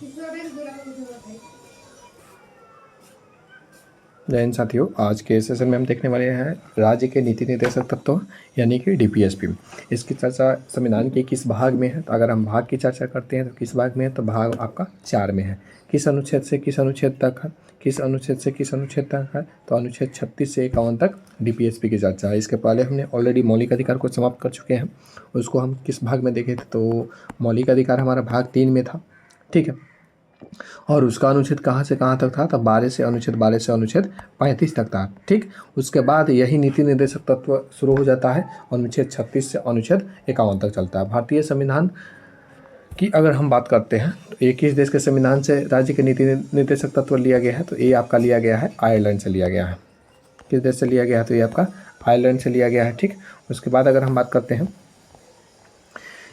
जय हिंद साथियों, आज के सेशन में हम देखने वाले हैं राज्य के नीति निर्देशक तत्व यानी कि डीपीएसपी। इसकी चर्चा संविधान के किस भाग में है? तो अगर हम भाग की चर्चा करते हैं तो किस भाग में है? तो भाग आपका 4 में है। किस अनुच्छेद से किस अनुच्छेद तक है? किस अनुच्छेद से किस अनुच्छेद तक है? तो अनुच्छेद 36 से 51 तक डीपीएसपी की चर्चा है। इसके पहले हमने ऑलरेडी मौलिक अधिकार को समाप्त कर चुके हैं। उसको हम किस भाग में देखे थे? तो मौलिक अधिकार हमारा भाग 3 में था, ठीक है। और उसका अनुच्छेद कहाँ से कहाँ तक था? तो 12 से अनुच्छेद 35 तक था, ठीक। उसके बाद यही नीति निर्देशक तत्व शुरू हो जाता है, अनुच्छेद 36 से अनुच्छेद 51 तक चलता है। भारतीय संविधान की अगर हम बात करते हैं तो एक किस देश के संविधान से राज्य के नीति निर्देशक तत्व लिया गया है? तो ये आपका लिया गया है आयरलैंड से लिया गया है। किस देश से लिया गया है? तो ये आपका आयरलैंड से लिया गया है, ठीक। उसके बाद अगर हम बात करते हैं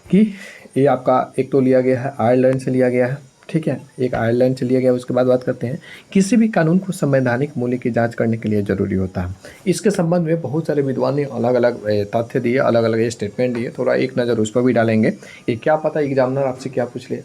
कि ये आपका एक तो लिया गया है आयरलैंड से लिया गया है, ठीक है, एक आयरलैंड से लिया गया। उसके बाद बात करते हैं किसी भी कानून को संवैधानिक मूल्य की जांच करने के लिए ज़रूरी होता है। इसके संबंध में बहुत सारे विद्वान ने अलग अलग तथ्य दिए, अलग अलग स्टेटमेंट दिए। थोड़ा एक नज़र उस पर भी डालेंगे। ये क्या पता एग्जामिनर आपसे क्या पूछ ले,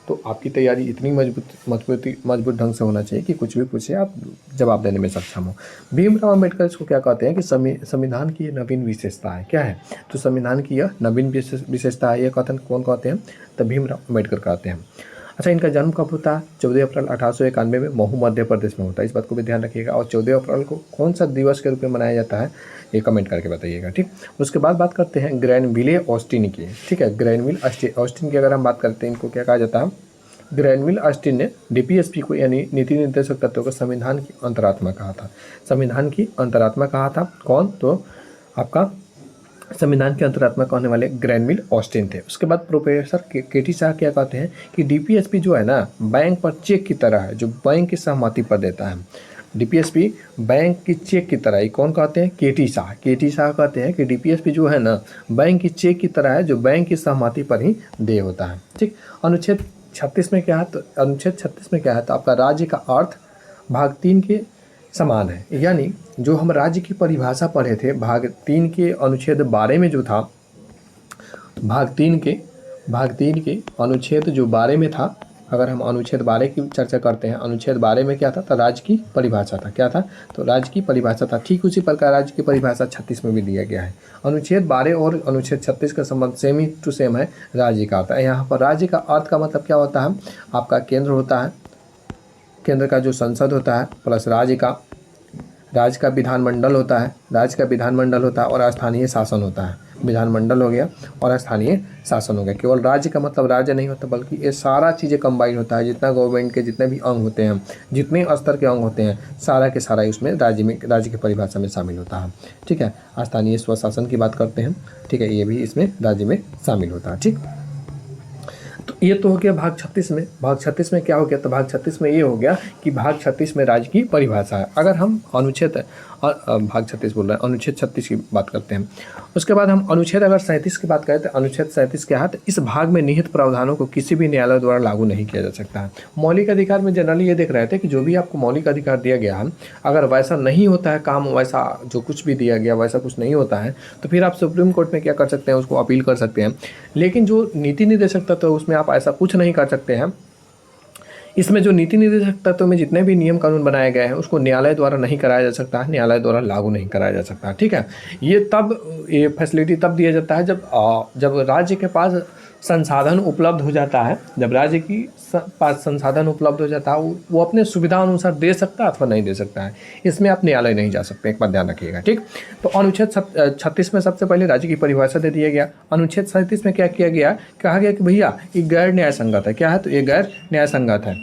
तो आपकी तैयारी इतनी मजबूत ढंग से होना चाहिए कि कुछ भी पूछे आप जवाब देने में सक्षम हो। भीमराव अम्बेडकर इसको क्या कहते हैं कि संविधान की ये नवीन विशेषता है। क्या है? तो संविधान की यह नवीन विशेषता है। ये कथन कौन कहते हैं? तो भीमराव अम्बेडकर कहते हैं। अच्छा, इनका जन्म कब होता है? 14 अप्रैल 1891 में महू मध्य प्रदेश में होता है। इस बात को भी ध्यान रखिएगा। और 14 अप्रैल को कौन सा दिवस के रूप में मनाया जाता है, ये कमेंट करके बताइएगा, ठीक। उसके बाद बात करते हैं ग्रैनविले ऑस्टिन की, ठीक है। ग्रैनविल ऑस्टिन की अगर हम बात करते हैं, इनको क्या कहा जाता है? ग्रैनविल ऑस्टिन ने डीपीएसपी को यानी नीति निर्देशक तत्वों को संविधान की अंतरात्मा कहा था। संविधान की अंतरात्मा कहा था कौन? तो आपका संविधान के अंतरात्मा कहने वाले ग्रैनविल ऑस्टिन थे। उसके बाद प्रोफेसर केटी शाह क्या कहते हैं कि डीपीएसपी जो है ना, बैंक पर चेक की तरह है, जो बैंक की सहमति पर देता है। डीपीएसपी बैंक की चेक की तरह। ये कौन कहते हैं? केटी शाह। केटी शाह कहते हैं कि डीपीएसपी जो है ना, बैंक की चेक की तरह है, जो बैंक की सहमति पर ही दे होता है, ठीक। अनुच्छेद 36 में क्या है? तो अनुच्छेद 36 में क्या है? तो आपका राज्य का अर्थ भाग 3 के समान है। यानी जो हम राज्य की परिभाषा पढ़े थे भाग 3 के अनुच्छेद 12 में जो था, भाग 3 के अनुच्छेद जो 12 में था, अगर हम अनुच्छेद 12 की चर्चा करते हैं, अनुच्छेद 12 में क्या था? तो राज्य की परिभाषा था। क्या था? तो राज्य की परिभाषा था। ठीक उसी प्रकार राज्य की परिभाषा 36 में भी दिया गया है। अनुच्छेद 12 और अनुच्छेद 36 का संबंध सेम ही टू सेम है, राज्य का आता है। यहाँ पर राज्य का अर्थ का मतलब क्या होता है? आपका केंद्र होता है, केंद्र का जो संसद होता है, प्लस राज्य का विधानमंडल होता है, राज्य का विधानमंडल होता है, और स्थानीय शासन होता है। विधानमंडल हो गया और स्थानीय शासन हो गया। केवल राज्य का मतलब राज्य नहीं होता, बल्कि ये सारा चीज़ें कंबाइन होता है। जितना गवर्नमेंट के जितने भी अंग होते हैं, जितने स्तर के अंग होते हैं, सारा के सारा उसमें राज्य की परिभाषा में शामिल होता है, ठीक है। स्थानीय स्वशासन की बात करते हैं, ठीक है, ये भी इसमें राज्य में शामिल होता है, ठीक। तो ये तो हो गया भाग 36 में। भाग 36 में क्या हो गया? तो भाग 36 में ये हो गया कि भाग 36 में राज्य की परिभाषा है। अगर हम अनुच्छेद और भाग 36 बोल रहे हैं, अनुच्छेद 36 की बात करते हैं। उसके बाद हम अनुच्छेद अगर 37 की बात करें तो अनुच्छेद 37 क्या है? तो इस भाग में निहित प्रावधानों को किसी भी न्यायालय द्वारा लागू नहीं किया जा सकता है। मौलिक अधिकार में जनरली ये देख रहे थे कि जो भी आपको मौलिक अधिकार दिया गया है, अगर वैसा नहीं होता है काम, वैसा जो कुछ भी दिया गया वैसा कुछ नहीं होता है, तो फिर आप सुप्रीम कोर्ट में क्या कर सकते हैं? उसको अपील कर सकते हैं। लेकिन जो नीति निर्देशक तत्व है उसमें आप ऐसा कुछ नहीं कर सकते हैं। इसमें जो नीति निर्देशक तत्व में जितने भी नियम कानून बनाए गए हैं उसको न्यायालय द्वारा नहीं कराया जा सकता है, न्यायालय द्वारा लागू नहीं कराया जा सकता, ठीक है। ये फैसिलिटी तब दिया जाता है जब राज्य के पास संसाधन उपलब्ध हो जाता है। जब राज्य की पास संसाधन उपलब्ध हो जाता है, वो अपने सुविधा अनुसार दे सकता है अथवा नहीं दे सकता है। इसमें आप न्यायालय नहीं जा सकते, एक बात ध्यान रखिएगा, ठीक। तो अनुच्छेद 36 में सबसे पहले राज्य की परिभाषा दे दिया गया। अनुच्छेद 37 में क्या किया गया? कहा गया कि भैया ये गैर न्याय संगत है। क्या है? तो ये गैर न्याय संगत है।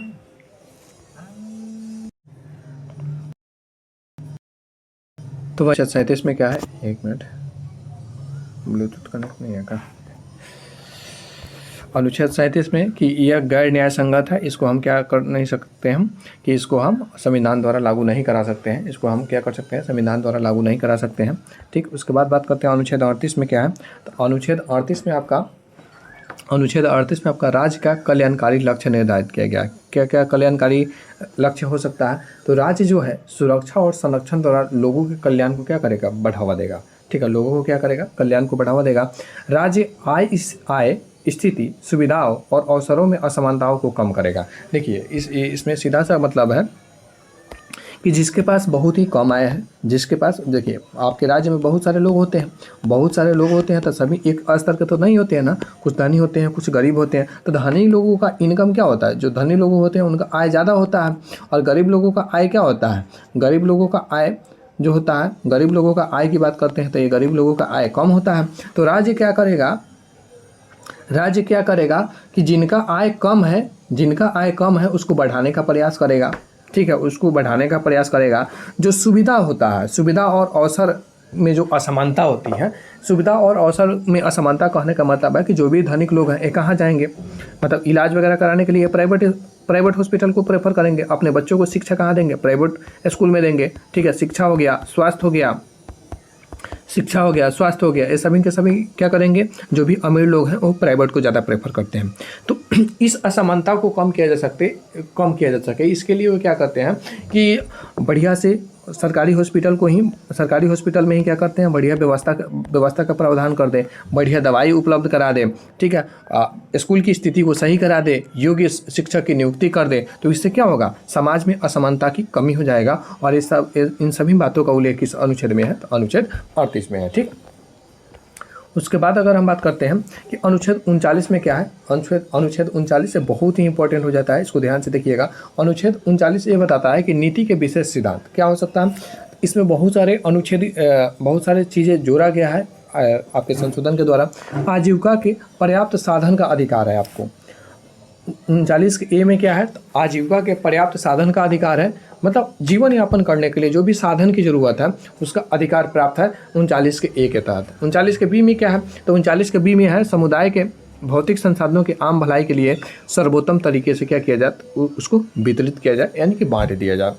तो अनुच्छेद 37 में क्या है? एक मिनट, ब्लूटूथ कनेक्ट नहीं है का? अनुच्छेद 37 में कि यह गैर न्याय संगत है, इसको हम क्या कर नहीं सकते हम कि इसको हम संविधान द्वारा लागू नहीं करा सकते हैं। इसको हम क्या कर सकते हैं? संविधान द्वारा लागू नहीं करा सकते हैं, ठीक। उसके बाद बात करते हैं अनुच्छेद 38 में क्या है? तो अनुच्छेद 38 में आपका राज्य का कल्याणकारी लक्ष्य निर्धारित किया गया। क्या क्या कल्याणकारी लक्ष्य हो सकता है? तो राज्य जो है सुरक्षा और संरक्षण द्वारा लोगों के कल्याण को क्या करेगा? बढ़ावा देगा, ठीक है। लोगों को क्या करेगा? कल्याण को बढ़ावा देगा। राज्य स्थिति, सुविधाओं और अवसरों में असमानताओं को कम करेगा। देखिए इसमें सीधा सा मतलब है कि जिसके पास बहुत ही कम आय है, जिसके पास, देखिए आपके राज्य में बहुत सारे लोग होते हैं, बहुत सारे लोग होते हैं, तो सभी एक स्तर के तो नहीं होते हैं ना, कुछ धनी होते हैं, कुछ गरीब होते हैं। तो धनी लोगों का इनकम क्या होता है, जो धनी लोग होते हैं उनका आय ज़्यादा होता है, और गरीब लोगों का आय क्या होता है, गरीब लोगों का आय जो होता है, गरीब लोगों का आय की बात करते हैं तो ये गरीब लोगों का आय कम होता है। तो राज्य क्या करेगा कि जिनका आय कम है उसको बढ़ाने का प्रयास करेगा, ठीक है, उसको बढ़ाने का प्रयास करेगा। जो सुविधा होता है, सुविधा और अवसर में जो असमानता होती है, सुविधा और अवसर में असमानता कहने का मतलब है कि जो भी धनिक लोग हैं ये कहाँ जाएंगे, मतलब इलाज वगैरह कराने के लिए प्राइवेट हॉस्पिटल को प्रेफर करेंगे। अपने बच्चों को शिक्षा कहाँ देंगे, प्राइवेट स्कूल में देंगे, ठीक है। शिक्षा हो गया, स्वास्थ्य हो गया, ये सभी के सभी क्या करेंगे, जो भी अमीर लोग हैं वो प्राइवेट को ज़्यादा प्रेफर करते हैं। तो इस असमानता को कम किया जा सके इसके लिए वो क्या करते हैं कि बढ़िया से सरकारी हॉस्पिटल में ही क्या करते हैं, बढ़िया व्यवस्था का प्रावधान कर दें, बढ़िया दवाई उपलब्ध करा दें, ठीक है, स्कूल की स्थिति को सही करा दे, योग्य शिक्षक की नियुक्ति कर दे। तो इससे क्या होगा, समाज में असमानता की कमी हो जाएगा। और इन सभी बातों का उल्लेख किस अनुच्छेद में है, तो अनुच्छेद 38 में है, ठीक। उसके बाद अगर हम बात करते हैं कि अनुच्छेद 39 में क्या है, अनुच्छेद 39 से बहुत ही इंपॉर्टेंट हो जाता है, इसको ध्यान से देखिएगा। अनुच्छेद 39 ये बताता है कि नीति के विशेष सिद्धांत क्या हो सकता है। इसमें बहुत सारे चीज़ें जोड़ा गया है आपके संशोधन के द्वारा। आजीविका के पर्याप्त साधन का अधिकार है आपको। 39 के ए में क्या है, तो आजीविका के पर्याप्त साधन का अधिकार है, मतलब जीवन यापन करने के लिए जो भी साधन की ज़रूरत है उसका अधिकार प्राप्त है 39 के ए के तहत। 39 के बी में क्या है, तो 39 के बी में है समुदाय के भौतिक संसाधनों के आम भलाई के लिए सर्वोत्तम तरीके से क्या किया जाए, उसको वितरित किया जाए, यानी कि बांट दिया जाए।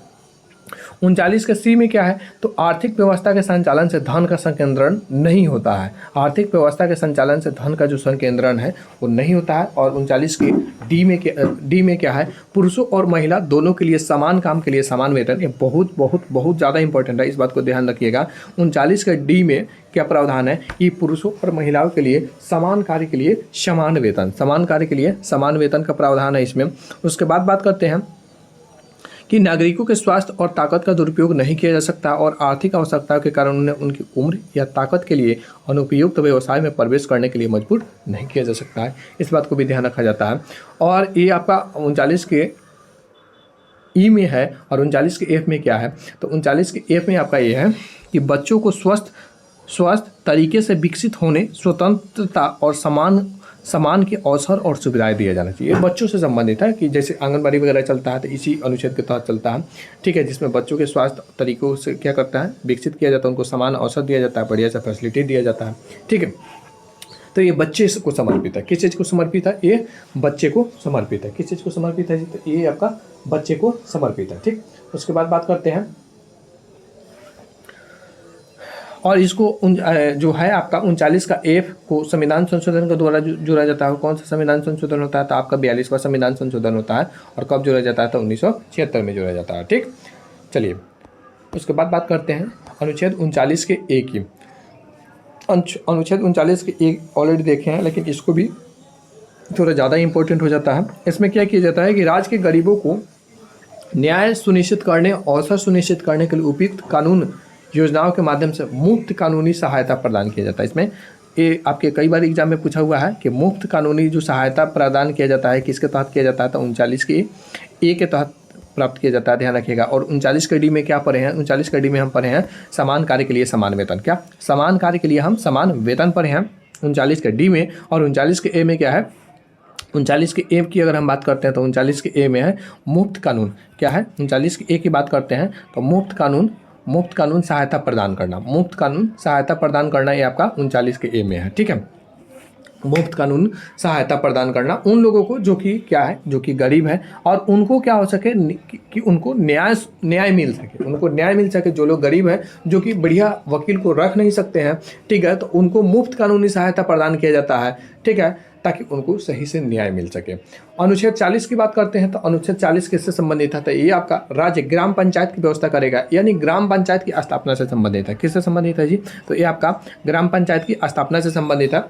39 के सी में क्या है, तो आर्थिक व्यवस्था के संचालन से धन का संकेंद्रण नहीं होता है। आर्थिक व्यवस्था के संचालन से धन का जो संकेंद्रण है वो नहीं होता है। और 39 के डी में क्या है, पुरुषों और महिला दोनों के लिए समान काम के लिए समान वेतन। ये बहुत बहुत बहुत ज़्यादा इंपॉर्टेंट है, इस बात को ध्यान रखिएगा। 39 के डी में क्या प्रावधान है कि पुरुषों और महिलाओं के लिए समान कार्य के लिए समान वेतन का प्रावधान है इसमें। उसके बाद बात करते हैं कि नागरिकों के स्वास्थ्य और ताकत का दुरुपयोग नहीं किया जा सकता और आर्थिक आवश्यकताओं के कारण उन्हें उनकी उम्र या ताकत के लिए अनुपयुक्त व्यवसाय में प्रवेश करने के लिए मजबूर नहीं किया जा सकता है। इस बात को भी ध्यान रखा जाता है। और ये आपका 39 के ई में है। और 39 के एफ में क्या है, तो 39 के एफ में आपका ये है कि बच्चों को स्वस्थ तरीके से विकसित होने, स्वतंत्रता और समान के अवसर और सुविधाएं दिया जाना चाहिए। बच्चों से संबंधित है कि जैसे आंगनबाड़ी वगैरह चलता है तो इसी अनुच्छेद के तहत चलता है, ठीक है, जिसमें बच्चों के स्वास्थ्य तरीकों से क्या करता है, विकसित किया जाता है, उनको समान अवसर दिया जाता है, बढ़िया सा फैसिलिटी दिया जाता है, ठीक है। तो ये बच्चे को समर्पित है। किस चीज़ को समर्पित है, ये बच्चे को समर्पित है। किस चीज़ को समर्पित है, तो ये आपका बच्चे को समर्पित है, ठीक। उसके बाद बात करते हैं और इसको जो है आपका 39 का एफ को संविधान संशोधन के द्वारा जोड़ा जाता है। कौन सा संविधान संशोधन होता है, तो आपका 42वां संविधान संशोधन होता है। और कब जोड़ा जाता है, तो 1976 में जोड़ा जाता है, ठीक। चलिए उसके बाद बात करते हैं अनुच्छेद 39 के ए की। अनुच्छेद 39 के ए ऑलरेडी देखे हैं, लेकिन इसको भी थोड़ा ज़्यादा इंपॉर्टेंट हो जाता है। इसमें क्या किया जाता है कि राज्य के गरीबों को न्याय सुनिश्चित करने, अवसर सुनिश्चित करने के लिए उपयुक्त कानून योजनाओं के माध्यम से मुफ्त कानूनी सहायता प्रदान किया जाता है। इसमें ये आपके कई बार एग्जाम में पूछा हुआ है कि मुफ्त कानूनी जो सहायता प्रदान किया जाता है किसके तहत किया जाता है, तो 39 के ए के तहत प्राप्त किया जाता है, ध्यान रखिएगा। और 39 के डी में क्या पढ़े हैं, 39 के डी में हम पढ़े हैं समान कार्य के लिए समान वेतन। क्या समान कार्य के लिए हम समान वेतन पढ़े हैं 39 के डी में। और 39 के ए में क्या है, 39 के ए की अगर हम बात करते हैं तो 39 के ए में है मुफ्त कानून। क्या है, 39 के ए की बात करते हैं तो मुफ्त कानून सहायता प्रदान करना, ये आपका 39 के ए में है, ठीक है। मुफ्त कानून सहायता प्रदान करना उन लोगों को जो कि क्या है, जो कि गरीब है, और उनको क्या हो सके कि उनको न्याय मिल सके, जो लोग गरीब हैं, जो कि बढ़िया वकील को रख नहीं सकते हैं, ठीक है, तो उनको मुफ्त कानूनी सहायता प्रदान किया जाता है, ठीक है, ताकि उनको सही से न्याय मिल सके। अनुच्छेद 40 की बात करते हैं तो अनुच्छेद 40 किससे संबंधित है, तो ये आपका राज्य ग्राम पंचायत की व्यवस्था करेगा, यानी ग्राम पंचायत की स्थापना से संबंधित है। किससे संबंधित है जी, तो ये आपका ग्राम पंचायत की स्थापना से संबंधित है।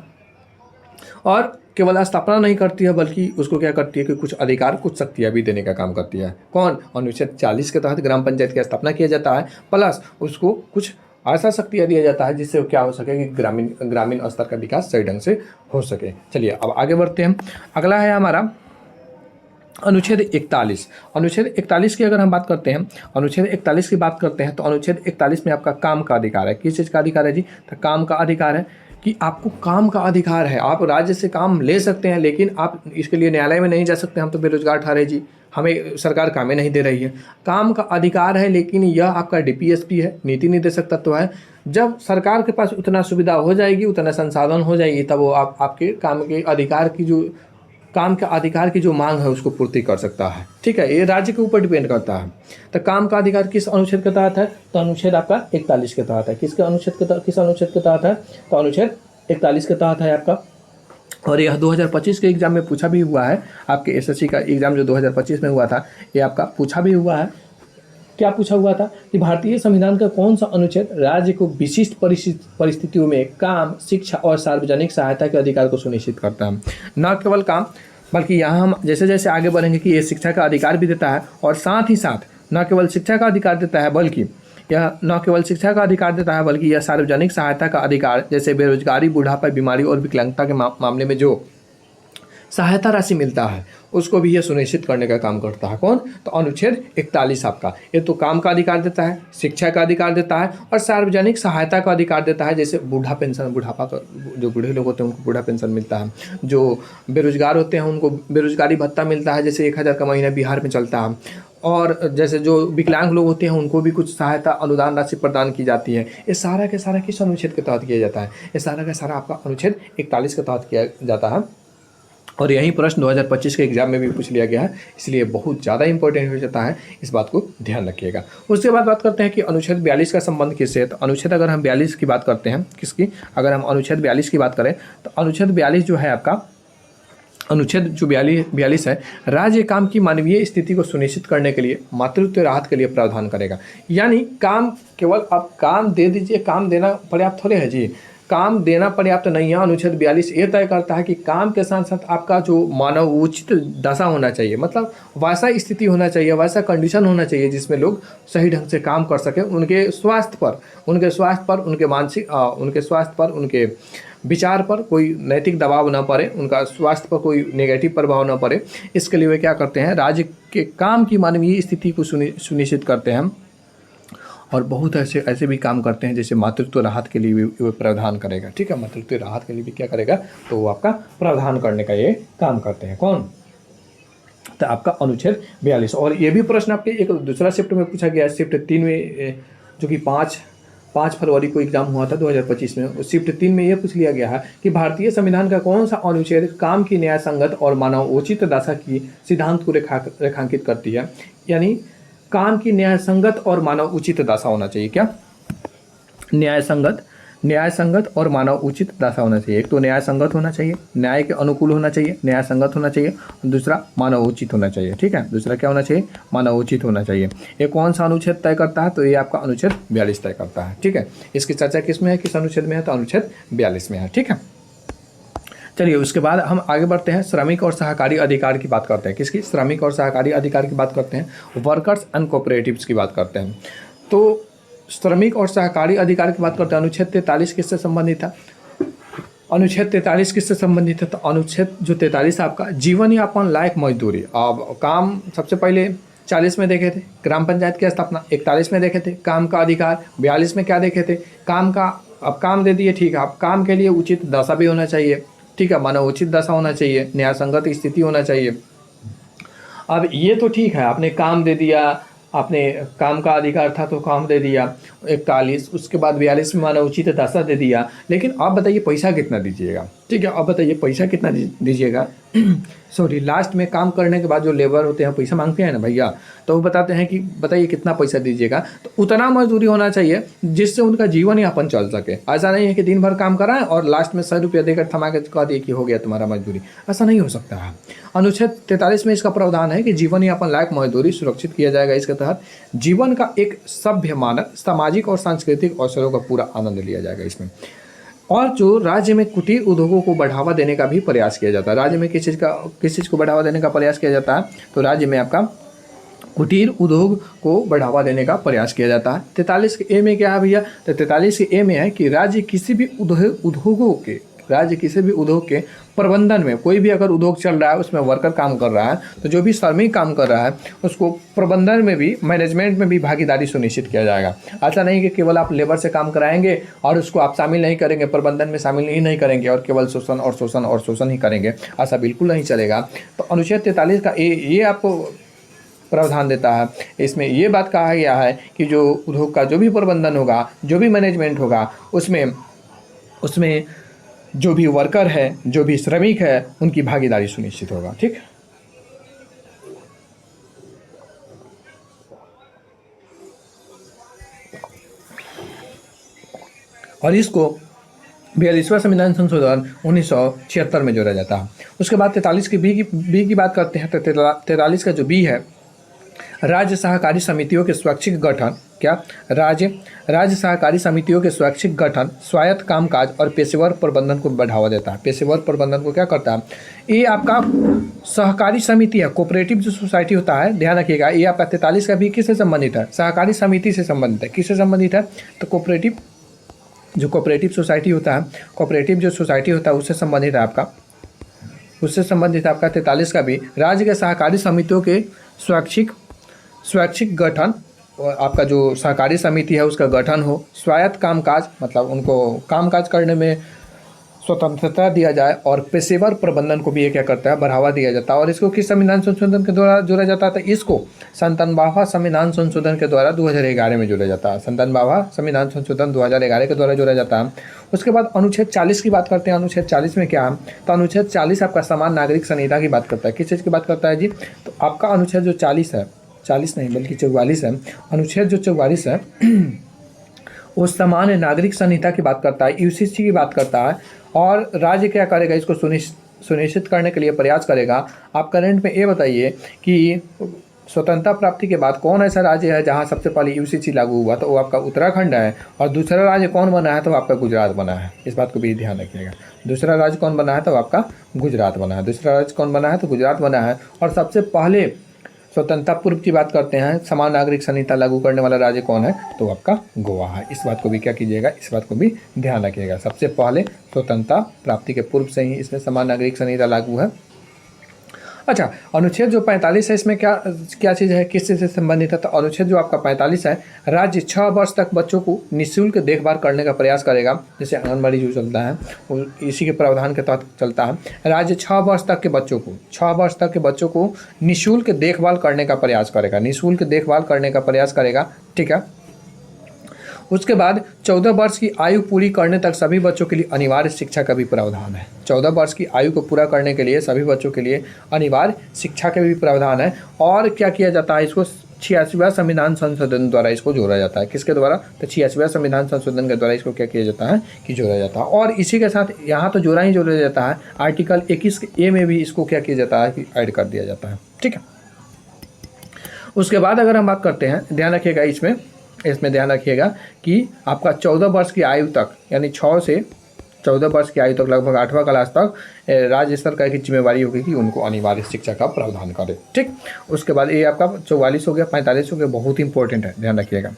और केवल स्थापना नहीं करती है बल्कि उसको क्या करती है कि कुछ अधिकार, कुछ शक्तियाँ भी देने का काम करती है। कौन? अनुच्छेद 40 के तहत ग्राम पंचायत की स्थापना किया जाता है, प्लस उसको कुछ ऐसा शक्तियाँ दिया जाता है जिससे क्या हो सके कि ग्रामीण स्तर का विकास सही ढंग से हो सके। चलिए अब आगे बढ़ते हैं। अगला है हमारा अनुच्छेद 41। अनुच्छेद 41 की अगर हम बात करते हैं, अनुच्छेद 41 की बात करते हैं तो अनुच्छेद 41 में आपका काम का अधिकार है। किस चीज़ का अधिकार है जी? तो काम का अधिकार है कि आपको काम का अधिकार है। आप राज्य से काम ले सकते हैं, लेकिन आप इसके लिए न्यायालय में नहीं जा सकते। हम तो बेरोजगार ठहरे जी, हमें सरकार कामें नहीं दे रही है। काम का अधिकार है, लेकिन यह आपका डीपीएसपी है, नीति निर्देशक तत्व है। जब सरकार के पास उतना सुविधा हो जाएगी, उतना संसाधन हो जाएगी, तब वो आपके काम के अधिकार की जो मांग है उसको पूर्ति कर सकता है। ठीक है, ये राज्य के ऊपर डिपेंड करता है। तो काम का अधिकार किस अनुच्छेद के तहत है? तो अनुच्छेद आपका 41 के तहत है। किस अनुच्छेद के तहत है? तो अनुच्छेद 41 के तहत है आपका। और यह 2025 के एग्जाम में पूछा भी हुआ है। आपके एसएससी का एग्जाम जो 2025 में हुआ था, ये आपका पूछा भी हुआ है। क्या पूछा हुआ था कि भारतीय संविधान का कौन सा अनुच्छेद राज्य को विशिष्ट परिस्थितियों में काम, शिक्षा और सार्वजनिक सहायता के अधिकार को सुनिश्चित करता है। न केवल काम, बल्कि यहाँ हम जैसे जैसे आगे बढ़ेंगे कि ये शिक्षा का अधिकार भी देता है, और साथ ही साथ न केवल शिक्षा का अधिकार देता है बल्कि यह सार्वजनिक सहायता का अधिकार, जैसे बेरोजगारी, बुढ़ापा, बीमारी और विकलांगता के मामले में जो सहायता राशि मिलता है उसको भी यह सुनिश्चित करने का काम करता है। कौन? तो अनुच्छेद 41 आपका। ये तो काम का अधिकार देता है, शिक्षा का अधिकार देता है और सार्वजनिक सहायता का अधिकार देता है। जैसे बुढ़ापा का, जो बूढ़े लोग होते हैं उनको बूढ़ा पेंशन मिलता है, जो बेरोजगार होते हैं उनको बेरोजगारी भत्ता मिलता है, जैसे 1000 का महीना बिहार में चलता है। और जैसे जो विकलांग लोग होते हैं उनको भी कुछ सहायता, अनुदान राशि प्रदान की जाती है। ये सारा के सारा किस अनुच्छेद के तहत किया जाता है? ये सारा का सारा आपका अनुच्छेद 41 के तहत किया जाता है। और यही प्रश्न 2025 के एग्जाम में भी पूछ लिया गया है, इसलिए बहुत ज़्यादा इंपॉर्टेंट हो जाता है, इस बात को ध्यान रखिएगा। उसके बाद बात करते हैं कि अनुच्छेद 42 का संबंध किससे है। तो अनुच्छेद अगर हम 42 की बात करते हैं, किसकी? अगर हम अनुच्छेद 42 की बात करें तो अनुच्छेद 42 जो है आपका, अनुच्छेद जो 42 है, राज्य काम की मानवीय स्थिति को सुनिश्चित करने के लिए मातृत्व राहत के लिए प्रावधान करेगा। यानी काम, केवल आप काम दे दीजिए, काम देना पर्याप्त थोड़े है जी, काम देना पर्याप्त नहीं है। अनुच्छेद 42 ये तय करता है कि काम के साथ साथ आपका जो मानव उचित दशा होना चाहिए, मतलब वैसा स्थिति होना चाहिए, वैसा कंडीशन होना चाहिए जिसमें लोग सही ढंग से काम कर सकें। उनके स्वास्थ्य पर, उनके मानसिक, उनके स्वास्थ्य पर, उनके विचार पर कोई नैतिक दबाव न पड़े, उनका स्वास्थ्य पर कोई नेगेटिव प्रभाव न पड़े। इसके लिए वे क्या करते हैं? राज्य के काम की मानवीय स्थिति को सुनिश्चित करते हैं। और बहुत ऐसे भी काम करते हैं, जैसे मातृत्व राहत के लिए भी वो प्रावधान करेगा। ठीक है, मातृत्व राहत के लिए भी क्या करेगा? तो वो आपका प्रावधान करने का ये काम करते हैं। कौन? तो आपका अनुच्छेद 42। और ये भी प्रश्न आपके एक दूसरा शिफ्ट में पूछा गया, शिफ्ट 3 में, जो कि 5 फरवरी को एग्जाम हुआ था 2025 में। शिफ्ट 3 में यह पूछ लिया गया है कि भारतीय संविधान का कौन सा अनुच्छेद काम की न्याय संगत और मानवोचित दशा की सिद्धांत को रेखांकित करती है। यानी काम की न्याय संगत और मानव उचित दशा होना चाहिए। क्या? न्याय संगत और मानव उचित दशा होना चाहिए। एक तो न्याय संगत होना चाहिए, न्याय के अनुकूल होना चाहिए, न्याय संगत होना चाहिए, और दूसरा मानव उचित होना चाहिए। ठीक है, दूसरा क्या होना चाहिए? मानव उचित होना चाहिए। ये कौन सा अनुच्छेद तय करता है? तो ये आपका अनुच्छेद 42 तय करता है। ठीक है, इसकी चर्चा किस में है, किस अनुच्छेद में है? तो अनुच्छेद 42 में है। ठीक है, चलिए उसके बाद हम आगे बढ़ते हैं, श्रमिक और सहकारी अधिकार की बात करते हैं। किसकी? श्रमिक और सहकारी अधिकार की बात करते हैं, वर्कर्स एंड कोऑपरेटिव्स की बात करते हैं। तो श्रमिक और सहकारी अधिकार की बात करते हैं। अनुच्छेद 43 किससे संबंधित था? अनुच्छेद 43 किससे संबंधित है? तो अनुच्छेद जो 43 आपका जीवन यापन लायक मजदूरी। अब काम सबसे पहले 40 में देखे थे, ग्राम पंचायत की स्थापना 41 में देखे थे, काम का अधिकार 42 में क्या देखे थे? काम का, अब काम दे दिए, ठीक है, अब काम के लिए उचित दशा भी होना चाहिए। ठीक है, मानव उचित दशा होना चाहिए, न्याय संगत स्थिति होना चाहिए। अब ये तो ठीक है, आपने काम दे दिया, आपने काम का अधिकार था तो काम दे दिया 41, उसके बाद 42 में मानव उचित दशा दे दिया, लेकिन आप बताइए पैसा कितना दीजिएगा? ठीक है, अब बताइए पैसा कितना दीजिएगा? सॉरी, लास्ट में काम करने के बाद जो लेबर होते हैं पैसा मांगते हैं ना भैया, तो वो बताते हैं कि बताइए कितना पैसा दीजिएगा। तो उतना मजदूरी होना चाहिए जिससे उनका जीवन यापन चल सके। ऐसा नहीं है कि दिन भर काम कराएं और लास्ट में 100 रुपया देकर थमा के कह दिए कि हो गया तुम्हारा मजदूरी। ऐसा नहीं हो सकता है। अनुच्छेद 43 में इसका प्रावधान है कि जीवन यापन लायक मजदूरी सुरक्षित किया जाएगा। इसके तहत जीवन का एक सभ्य, मानक, सामाजिक और सांस्कृतिक अवसरों का पूरा आनंद लिया जाएगा। इसमें और जो राज्य में कुटीर उद्योगों को बढ़ावा देने का भी प्रयास किया जाता है। राज्य में किस चीज़ को बढ़ावा देने का प्रयास किया जाता है? तो राज्य में आपका कुटीर उद्योग को बढ़ावा देने का प्रयास किया जाता है। 43 के ए में क्या है भैया? तो 43 के ए में है कि राज्य किसी भी उद्योग के प्रबंधन में, कोई भी अगर उद्योग चल रहा है उसमें वर्कर काम कर रहा है, तो जो भी श्रमिक काम कर रहा है उसको प्रबंधन में भी, मैनेजमेंट में भी भागीदारी सुनिश्चित किया जाएगा। ऐसा नहीं कि केवल आप लेबर से काम कराएंगे और उसको आप शामिल नहीं करेंगे, प्रबंधन में शामिल ही नहीं करेंगे और केवल शोषण ही करेंगे, ऐसा बिल्कुल नहीं चलेगा। तो अनुच्छेद 43 का ये आपको प्रावधान देता है। इसमें ये बात कहा गया है कि जो उद्योग का जो भी प्रबंधन होगा, जो भी मैनेजमेंट होगा, उसमें जो भी वर्कर है, जो भी श्रमिक है, उनकी भागीदारी सुनिश्चित होगा। ठीक, और इसको 42वां संविधान संशोधन 1976 में जोड़ा जाता है। उसके बाद 43 की बी की बात करते हैं। तो 43 का जो बी है, राज्य सहकारी समितियों के स्वैच्छिक गठन, क्या राज्य सहकारी समितियों के स्वैच्छिक गठन, स्वायत्त कामकाज और पेशेवर प्रबंधन को बढ़ावा देता है। पेशेवर प्रबंधन को क्या करता है? ये आपका सहकारी समिति है, कोऑपरेटिव जो सोसाइटी होता है, ध्यान रखिएगा, ये आपका 43 का भी किससे संबंधित है? सहकारी समिति से संबंधित है। किससे संबंधित है? तो कोऑपरेटिव सोसाइटी होता है, कोऑपरेटिव जो सोसाइटी होता है उससे संबंधित है आपका, 43 का भी। राज्य के सहकारी समितियों के स्वैच्छिक गठन, और आपका जो सहकारी समिति है उसका गठन हो, स्वायत्त कामकाज, मतलब उनको कामकाज करने में स्वतंत्रता दिया जाए, और पेशेवर प्रबंधन को भी ये क्या करता है? बढ़ावा दिया जाता है। और इसको किस संविधान संशोधन के द्वारा जोड़ा जाता है? तो इसको 57वां संविधान संशोधन के द्वारा 2011 में जोड़ा जाता है। 57वां संविधान संशोधन 2011 के द्वारा जोड़ा जाता है। उसके बाद अनुच्छेद 40 की बात करते हैं। अनुच्छेद 40 में क्या है? तो अनुच्छेद 40 आपका समान नागरिक संहिता की बात करता है। किस चीज़ की बात करता है जी? तो आपका अनुच्छेद जो 40 है, 40 नहीं बल्कि 44 है, अनुच्छेद जो 44 है वो सामान्य नागरिक संहिता की बात करता है, यूसीसी की बात करता है। और राज्य क्या करेगा? इसको सुनिश्चित करने के लिए प्रयास करेगा। आप करंट में ये बताइए कि स्वतंत्रता प्राप्ति के बाद कौन ऐसा राज्य है जहां सबसे पहले यूसीसी लागू हुआ? तो वो आपका उत्तराखंड है। और दूसरा राज्य कौन बना है? तो आपका गुजरात बना है। इस बात को भी ध्यान रखिएगा। दूसरा राज्य कौन बना है? तो आपका गुजरात बना है। दूसरा राज्य कौन बना है? तो गुजरात बना है। और सबसे पहले स्वतंत्रता पूर्व की बात करते हैं, समान नागरिक संहिता लागू करने वाला राज्य कौन है? तो आपका गोवा है। इस बात को भी क्या कीजिएगा? इस बात को भी ध्यान रखिएगा। सबसे पहले स्वतंत्रता प्राप्ति के पूर्व से ही इसमें समान नागरिक संहिता लागू है। अच्छा, अनुच्छेद जो 45 है इसमें क्या चीज़ है, किस चीज़ से संबंधित है? तो अनुच्छेद जो आपका 45 है, राज्य 6 वर्ष तक बच्चों को निःशुल्क देखभाल करने का प्रयास करेगा। जैसे आंगनबाड़ी जो चलता है वो इसी के प्रावधान के तहत चलता है। राज्य 6 वर्ष तक के बच्चों को निःशुल्क देखभाल करने का प्रयास करेगा। ठीक है। उसके बाद 14 वर्ष की आयु पूरी करने तक सभी बच्चों के लिए अनिवार्य शिक्षा का भी प्रावधान है। 14 वर्ष की आयु को पूरा करने के लिए सभी बच्चों के लिए अनिवार्य शिक्षा का भी प्रावधान है। और क्या किया जाता है? इसको 86वां संविधान संशोधन द्वारा इसको जोड़ा जाता है। किसके द्वारा? तो 86वां संविधान संशोधन के द्वारा इसको क्या किया जाता है कि जोड़ा जाता है। और इसी के साथ यहाँ तो जोड़ा जाता है, आर्टिकल 21 ए में भी इसको क्या किया जाता है कि ऐड कर दिया जाता है। ठीक है। उसके बाद अगर हम बात करते हैं, ध्यान रखिएगा इसमें ध्यान रखिएगा कि आपका 14 वर्ष की आयु तक, यानी 6 से 14 वर्ष की आयु तक, लगभग 8वां क्लास तक राज्य सरकार की जिम्मेवारी होगी कि उनको अनिवार्य शिक्षा का प्रावधान करे। ठीक। उसके बाद ये आपका 44 हो गया, 45 हो गया, बहुत इंपॉर्टेंट है, ध्यान रखिएगा।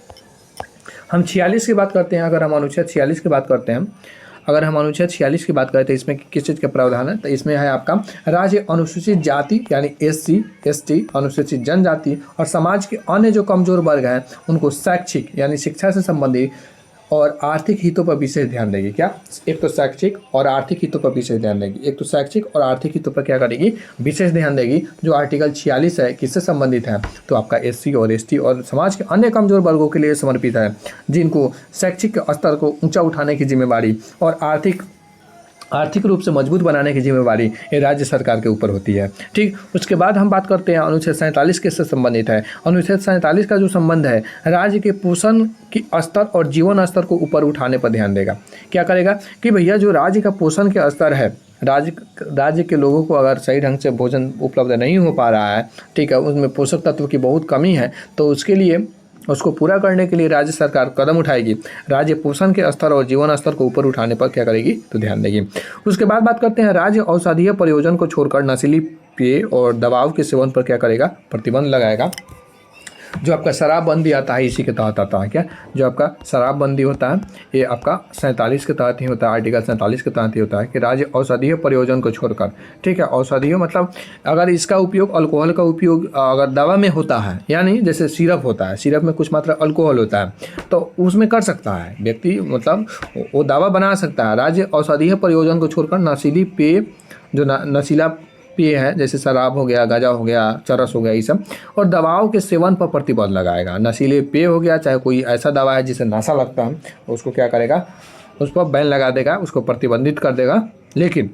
हम 46 की बात करते हैं। अगर हम अनुच्छेद 46 की बात करते हैं, तो इसमें किस चीज़ का प्रावधान है? तो इसमें है आपका राज्य अनुसूचित जाति यानी SC ST, अनुसूचित जनजाति और समाज के अन्य जो कमजोर वर्ग हैं उनको शैक्षिक यानी शिक्षा से संबंधित और आर्थिक हितों पर विशेष ध्यान देगी। क्या? एक तो शैक्षिक और आर्थिक हितों पर विशेष ध्यान देगी। क्या करेगी? विशेष ध्यान देगी। जो आर्टिकल 46 है किससे संबंधित है? तो आपका SC और ST और समाज के अन्य कमजोर वर्गों के लिए समर्पित है, जिनको शैक्षिक स्तर को ऊंचा उठाने की जिम्मेवारी और आर्थिक रूप से मजबूत बनाने की जिम्मेवारी ये राज्य सरकार के ऊपर होती है। ठीक। उसके बाद हम बात करते हैं अनुच्छेद 47 किससे संबंधित है। अनुच्छेद 47 का जो संबंध है, राज्य के पोषण की स्तर और जीवन स्तर को ऊपर उठाने पर ध्यान देगा। क्या करेगा कि भैया जो राज्य का पोषण के स्तर है, राज्य के लोगों को अगर सही ढंग से भोजन उपलब्ध नहीं हो पा रहा है, ठीक है, उसमें पोषक तत्व की बहुत कमी है, तो उसके लिए उसको पूरा करने के लिए राज्य सरकार कदम उठाएगी। राज्य पोषण के स्तर और जीवन स्तर को ऊपर उठाने पर क्या करेगी, तो ध्यान देगी। उसके बाद बात करते हैं, राज्य औषधीय प्रयोजन को छोड़कर नशीली पेय और दवाओं के सेवन पर क्या करेगा, प्रतिबंध लगाएगा। जो आपका शराबबंदी आता है इसी के तहत आता है। क्या, जो आपका शराबबंदी होता है ये आपका 47 के तहत ही होता है, आर्टिकल 47 के तहत ही होता है कि राज्य औषधीय प्रयोजन को छोड़कर, ठीक है, औषधीय मतलब अगर इसका उपयोग अल्कोहल का उपयोग अगर दवा में होता है, यानी जैसे सिरप होता है, सिरप में कुछ मात्रा अल्कोहल होता है तो उसमें कर सकता है व्यक्ति, मतलब वो दवा बना सकता है। राज्य औषधीय प्रयोजन को छोड़कर नशीली पेय, जो नशीला पेय है जैसे शराब हो गया, गांजा हो गया, चरस हो गया, ये सब, और दवाओं के सेवन पर प्रतिबंध लगाएगा। नशीले पेय हो गया, चाहे कोई ऐसा दवा है जिसे नशा लगता है, उसको क्या करेगा, उस पर बैन लगा देगा, उसको प्रतिबंधित कर देगा, लेकिन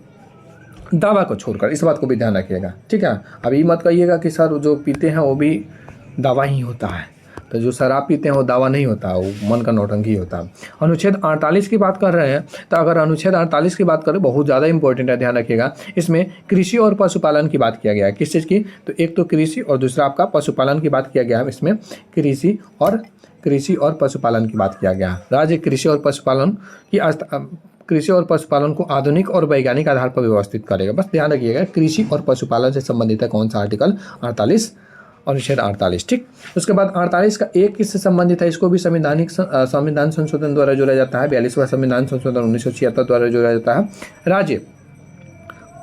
दवा को छोड़कर। इस बात को भी ध्यान रखिएगा, ठीक है। अभी मत कहिएगा कि सर जो पीते हैं वो भी दवा ही होता है, तो जो शराब पीते हैं वो दवा नहीं होता, वो मन का नौटंकी होता है। अनुच्छेद 48 की बात कर रहे हैं, तो अगर अनुच्छेद 48 की बात करें, बहुत ज़्यादा इंपॉर्टेंट है, ध्यान रखिएगा। इसमें कृषि और पशुपालन की बात किया गया है। किस चीज़ की, तो एक तो कृषि और दूसरा आपका पशुपालन की बात किया गया है। इसमें कृषि और पशुपालन की बात किया गया है। राज्य कृषि और पशुपालन को आधुनिक और वैज्ञानिक आधार पर व्यवस्थित करेगा। बस ध्यान रखिएगा, कृषि और पशुपालन से संबंधित है कौन सा आर्टिकल, 48, अनुच्छेद 48, ठीक। उसके बाद 48 का एक किससे संबंधित है, इसको भी संविधान संशोधन द्वारा जोड़ा जाता है। 42वां संविधान संशोधन 1976 द्वारा जोड़ा जाता है। राज्य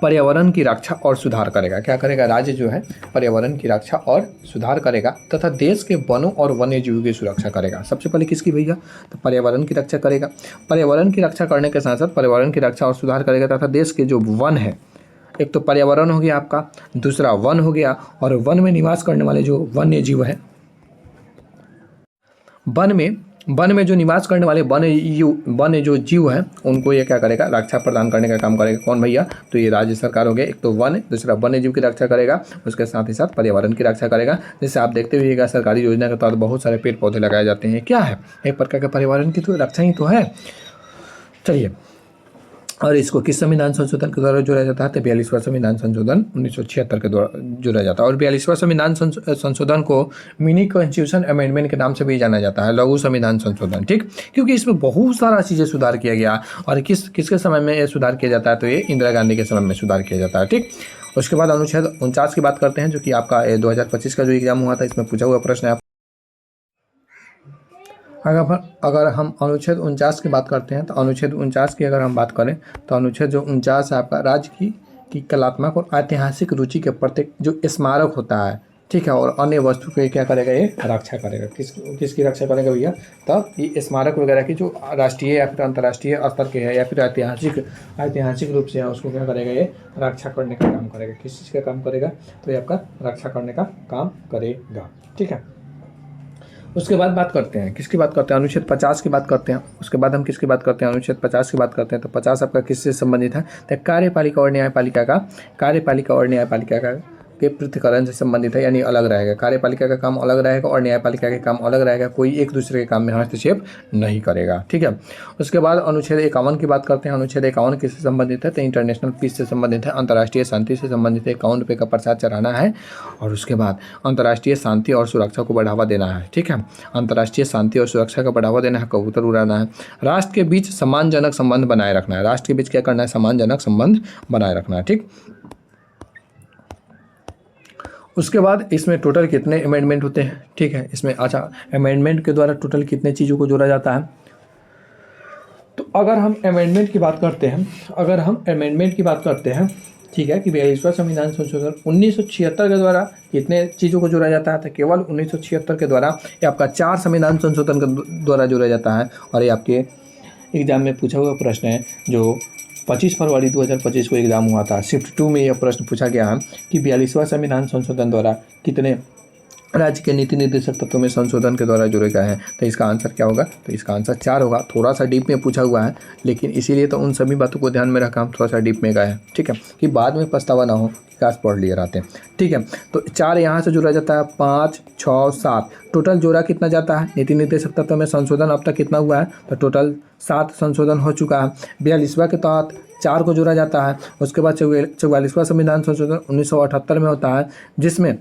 पर्यावरण की रक्षा और सुधार करेगा। क्या करेगा, राज्य जो है पर्यावरण की रक्षा और सुधार करेगा तथा देश के वनों और वन्य जीवों की सुरक्षा करेगा। सबसे पहले किसकी भैया, तो पर्यावरण की रक्षा करेगा। पर्यावरण की रक्षा करने के साथ साथ पर्यावरण की रक्षा और सुधार करेगा तथा देश के जो वन है, एक तो पर्यावरण हो गया आपका, दूसरा वन हो गया, और वन में निवास करने वाले जो वन्य जीव है, वन में जो निवास करने वाले वन्य जो जीव है, उनको ये क्या करेगा, रक्षा प्रदान करने का काम करेगा। कौन भैया, तो ये राज्य सरकार हो गया। एक तो वन, दूसरा वन्य जीव की रक्षा करेगा, उसके साथ ही साथ पर्यावरण की रक्षा करेगा। जैसे आप देखते हुए सरकारी योजना के तहत बहुत सारे पेड़ पौधे लगाए जाते हैं। क्या है, एक प्रकार के पर्यावरण की तो रक्षा ही तो है। चलिए, और इसको किस संविधान संशोधन के द्वारा जोड़ा जाता है, तो 42वां संविधान संशोधन 1976 के द्वारा जोड़ा जाता है। और 42वां संविधान संशोधन को मिनी कॉन्स्टिट्यूशन अमेंडमेंट के नाम से भी जाना जाता है, लघु संविधान संशोधन, ठीक, क्योंकि इसमें बहुत सारा चीज़ें सुधार किया गया। और किसके समय में ये सुधार किया जाता है, तो ये इंदिरा गांधी के समय में सुधार किया जाता है, ठीक। उसके बाद अनुच्छेद 49 की बात करते हैं, जो कि आपका 2025 का जो एग्जाम हुआ था, इसमें पूछा हुआ प्रश्न है। अगर हम अनुच्छेद 49 की बात करते हैं, तो अनुच्छेद 49 की अगर हम बात करें, तो अनुच्छेद जो 49 है आपका, राज्य की कलात्मक और ऐतिहासिक रुचि के प्रत्येक जो स्मारक होता है, ठीक है, और अन्य वस्तु की क्या करेगा, ये रक्षा करेगा। किसकी रक्षा करेगा भैया, तब ये स्मारक वगैरह की जो राष्ट्रीय या फिर अंतर्राष्ट्रीय स्तर के है या फिर ऐतिहासिक रूप से है, उसको क्या करेगा, ये रक्षा करने का काम करेगा। किस चीज़ का काम करेगा, तो ये आपका रक्षा करने का काम करेगा, ठीक है। उसके बाद बात करते हैं, किसकी बात करते हैं, अनुच्छेद 50 की बात करते हैं। उसके बाद हम किसकी बात करते हैं, अनुच्छेद 50 की बात करते हैं। तो 50 आपका किससे संबंधित है, तो कार्यपालिका और न्यायपालिका के पृथक्करण से संबंधित है, यानी अलग रहेगा। कार्यपालिका का काम अलग रहेगा और न्यायपालिका का काम अलग रहेगा, कोई एक दूसरे के काम में हस्तक्षेप नहीं करेगा, ठीक है। उसके बाद अनुच्छेद 51 की बात करते हैं। अनुच्छेद 51 किससे संबंधित है, तो इंटरनेशनल पीस से संबंधित है, अंतर्राष्ट्रीय शांति से संबंधित है। 51 रुपये का प्रसाद चढ़ाना है, और उसके बाद अंतर्राष्ट्रीय शांति और सुरक्षा को बढ़ावा देना है, ठीक है। अंतर्राष्ट्रीय शांति और सुरक्षा का बढ़ावा देना है, कबूतर उड़ाना है, राष्ट्र के बीच सम्मानजनक संबंध बनाए रखना है। राष्ट्र के बीच क्या करना है, सम्मानजनक संबंध बनाए रखना है, ठीक। उसके बाद इसमें टोटल कितने अमेंडमेंट होते हैं, ठीक है। इसमें अच्छा, अमेंडमेंट के द्वारा टोटल कितने चीज़ों को जोड़ा जाता है, तो अगर हम अमेंडमेंट की बात करते हैं, ठीक है, कि 42वां संविधान संशोधन 1976 के द्वारा कितने चीज़ों को जोड़ा जाता है, तो केवल 1976 के द्वारा ये आपका 4 संविधान संशोधन के द्वारा जोड़ा जाता है। और ये आपके एग्जाम में पूछा हुआ प्रश्न है, जो 25 फरवरी 2025 को एग्जाम हुआ था, शिफ्ट 2 में यह प्रश्न पूछा गया है कि 42वां संविधान संशोधन द्वारा कितने राज्य के नीति निर्देशक तत्वों में संशोधन के द्वारा जुड़े गए हैं, तो इसका आंसर क्या होगा, तो इसका आंसर 4 होगा। थोड़ा सा डीप में पूछा हुआ है, लेकिन इसीलिए तो उन सभी बातों को ध्यान में रखा हम थोड़ा सा डीप में गए हैं, ठीक है, कि बाद में पछतावा ना हो, काश पढ़ लिए रहते हैं, ठीक है। तो 4 यहाँ से जुड़ा जाता है, 5, 6, 7 टोटल जोड़ा कितना जाता है, नीति निर्देशक तत्व में संशोधन अब तक कितना हुआ है, तो टोटल 7 संशोधन हो चुका है। 42वां के तहत 4 को जोड़ा जाता है। उसके बाद 44वां संविधान संशोधन 1978 में होता है, जिसमें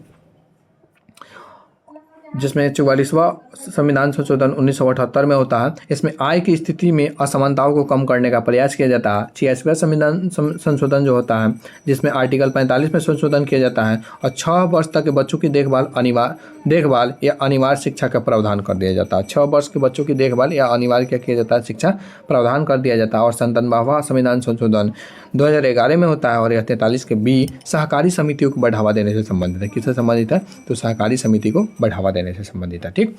जिसमें 44वां संविधान संशोधन 1978 में होता है। इसमें आय की स्थिति में असमानताओं को कम करने का प्रयास किया जाता है। 86वां संविधान संशोधन जो होता है, जिसमें आर्टिकल 45 में संशोधन किया जाता है और 6 वर्ष तक के बच्चों की देखभाल या अनिवार्य शिक्षा का प्रावधान कर दिया जाता है। 6 वर्ष के बच्चों की देखभाल या अनिवार्य क्या किया जाता है, शिक्षा प्रावधान कर दिया जाता है। और 97वां संविधान संशोधन 2011 में होता है और यह 43 के बी सहकारी समितियों को बढ़ावा देने से संबंधित है। किससे संबंधित है? तो सहकारी समिति को बढ़ावा देने से संबंधित है। ठीक,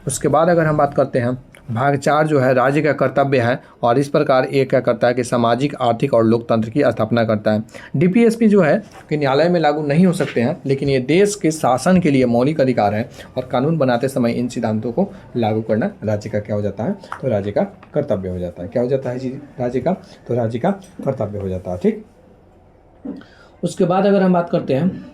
उसके बाद अगर हम बात करते हैं भाग 4 जो है राज्य का कर्तव्य है और इस प्रकार ये क्या करता है कि सामाजिक, आर्थिक और लोकतंत्र की स्थापना करता है। डीपीएसपी जो है कि न्यायालय में लागू नहीं हो सकते हैं, लेकिन ये देश के शासन के लिए मौलिक अधिकार है और कानून बनाते समय इन सिद्धांतों को लागू करना राज्य का क्या हो जाता है? तो राज्य का कर्तव्य हो जाता है। क्या हो जाता है जी? राज्य का, तो राज्य का कर्तव्य हो जाता है। ठीक, उसके बाद अगर हम बात करते हैं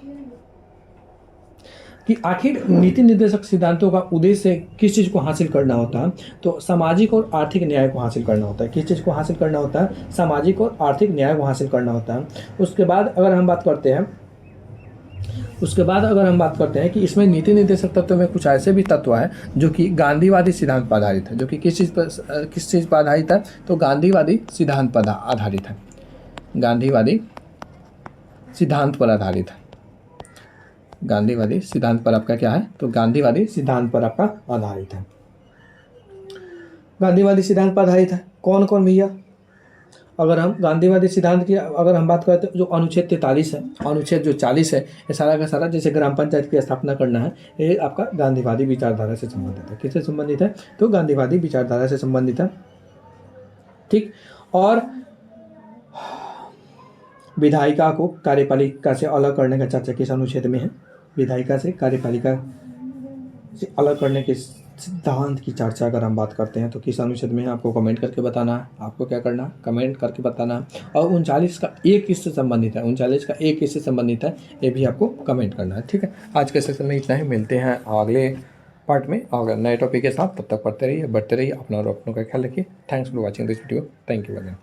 कि आखिर नीति निर्देशक सिद्धांतों का उद्देश्य किस चीज़ को हासिल करना होता है? तो सामाजिक और आर्थिक न्याय को हासिल करना होता है। किस चीज़ को हासिल करना होता है? सामाजिक और आर्थिक न्याय को हासिल करना होता है। उसके बाद अगर हम बात करते हैं कि इसमें नीति निर्देशक तत्व में कुछ ऐसे भी तत्व हैं जो कि गांधीवादी सिद्धांत पर आधारित है। जो कि किस चीज़ पर आधारित है? तो गांधीवादी सिद्धांत पर आधारित है। गांधीवादी सिद्धांत पर आधारित है। गांधीवादी सिद्धांत पर आपका क्या है? तो गांधीवादी सिद्धांत पर आपका आधारित है। गांधीवादी सिद्धांत पर आधारित है। कौन कौन भैया? अगर हम गांधीवादी सिद्धांत की अगर हम बात करते हैं, जो अनुच्छेद 43 है, अनुच्छेद जो 40 है, ये सारा का सारा जैसे ग्राम पंचायत की स्थापना करना है, ये आपका गांधीवादी विचारधारा से संबंधित है। किससे संबंधित है? तो गांधीवादी विचारधारा से संबंधित है। ठीक, और विधायिका को कार्यपालिका से अलग करने का चर्चा किस अनुच्छेद में है? विधायिका से कार्यपालिका से अलग करने के सिद्धांत की चर्चा अगर हम बात करते हैं तो किस अनुच्छेद में है? आपको कमेंट करके बताना है। आपको क्या करना है? कमेंट करके बताना है। और 39 का एक किससे संबंधित है? 39 का एक किससे संबंधित है? ये भी आपको कमेंट करना है। ठीक है, आज के सेशन में इतना ही। मिलते हैं अगले पार्ट में और नए टॉपिक के साथ। तब तक पढ़ते रहिए, बढ़ते रहिए, अपना और अपनों का ख्याल रखिए। Thanks for watching this video. Thank you again.